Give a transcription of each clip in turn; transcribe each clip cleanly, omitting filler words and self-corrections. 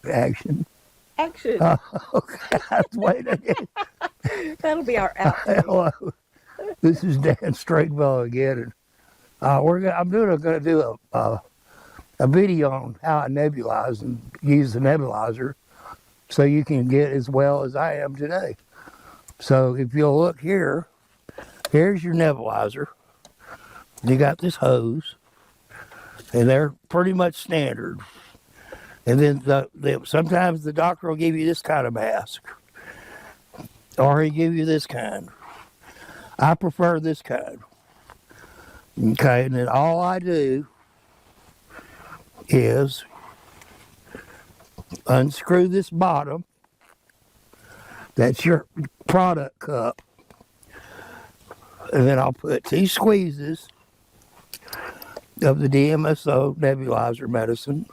Action. Action. Okay, wait a minute. That'll be our outtake. Hello, this is Dan Straightwell again, and I'm going to do a video on how I nebulize and use the nebulizer, so you can get as well as I am today. So if you'll look here, here's your nebulizer. You got this hose, and they're pretty much standard. And then sometimes the doctor will give you this kind of mask, or he give you this kind. I prefer this kind. Okay, and then all I do is unscrew this bottom. That's your product cup. And then I'll put 2 squeezes of the DMSO nebulizer medicine.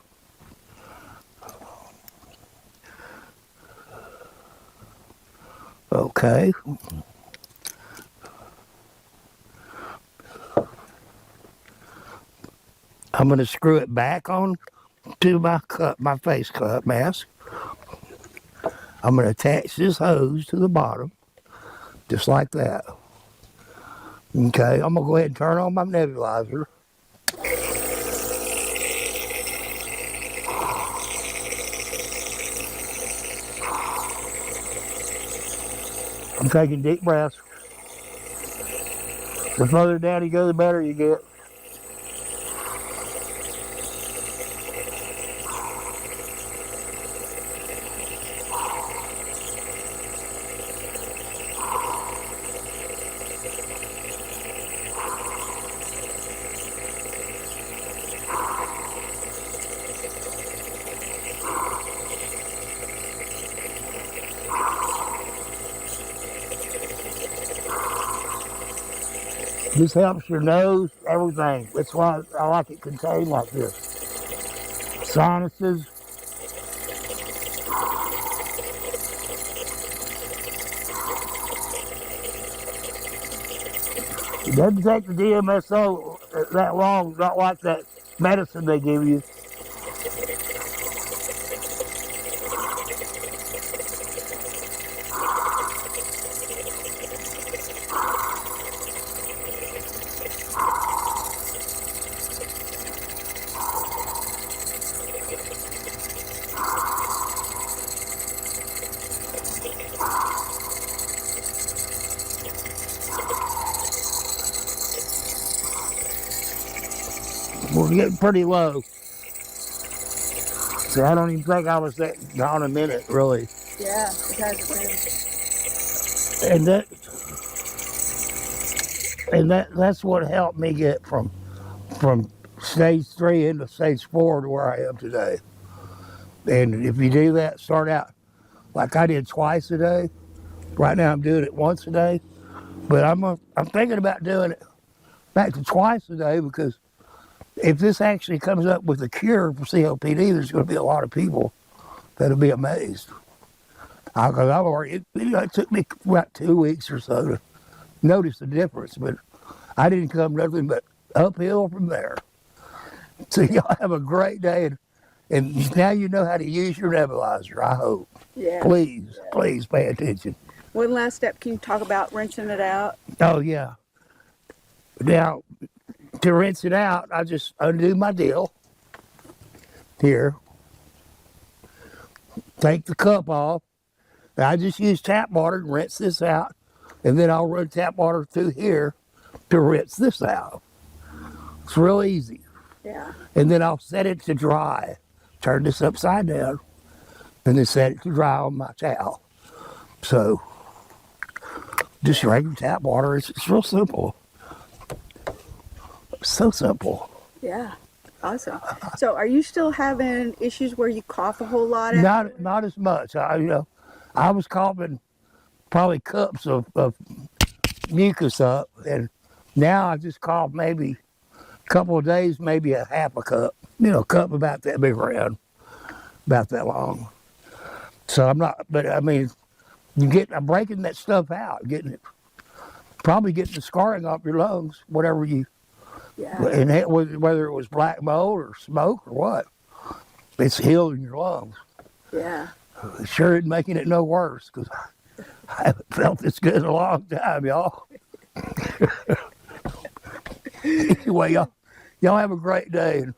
Okay. I'm going to screw it back on to my cup, my face cup mask. I'm going to attach this hose to the bottom, just like that. Okay, I'm going to go ahead and turn on my nebulizer. I'm taking deep breaths. The further down you go, the better you get. This helps your nose, everything. That's why I like it contained like this. Sinuses. It doesn't take the DMSO that long, not like that medicine they give you. We're getting pretty low. So I don't even think I was gone a minute, really. Yeah, it hasn't And that's what helped me get from stage 3 into stage 4 to where I am today. And if you do that, start out like I did twice a day. Right now I'm doing it once a day, but I'm thinking about doing it back to twice a day, because if this actually comes up with a cure for COPD, there's going to be a lot of people that'll be amazed. It took me about 2 weeks or so to notice the difference, but I didn't come nothing but uphill from there. So y'all have a great day, and now you know how to use your nebulizer, I hope. Yeah. Please pay attention. One last step, can you talk about rinsing it out? Oh, yeah. Now, to rinse it out, I just undo my deal here. Take the cup off. I just use tap water to rinse this out, and then I'll run tap water through here to rinse this out. It's real easy. Yeah. And then I'll set it to dry. Turn this upside down, and then set it to dry on my towel. So, just regular tap water. It's real simple. So simple. Yeah. Awesome. So, are you still having issues where you cough a whole lot? Not as much. I was coughing probably cups of mucus up, and now I just cough maybe a couple of days, maybe a half a cup. A cup about that big around, about that long. So I'm not, but I mean, I'm breaking that stuff out, probably getting the scarring off your lungs, whatever you. Yeah. And whether it was black mold or smoke or what, it's healing your lungs. Yeah. It sure isn't making it no worse because I haven't felt this good in a long time, y'all. Anyway, y'all have a great day. And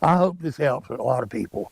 I hope this helps a lot of people.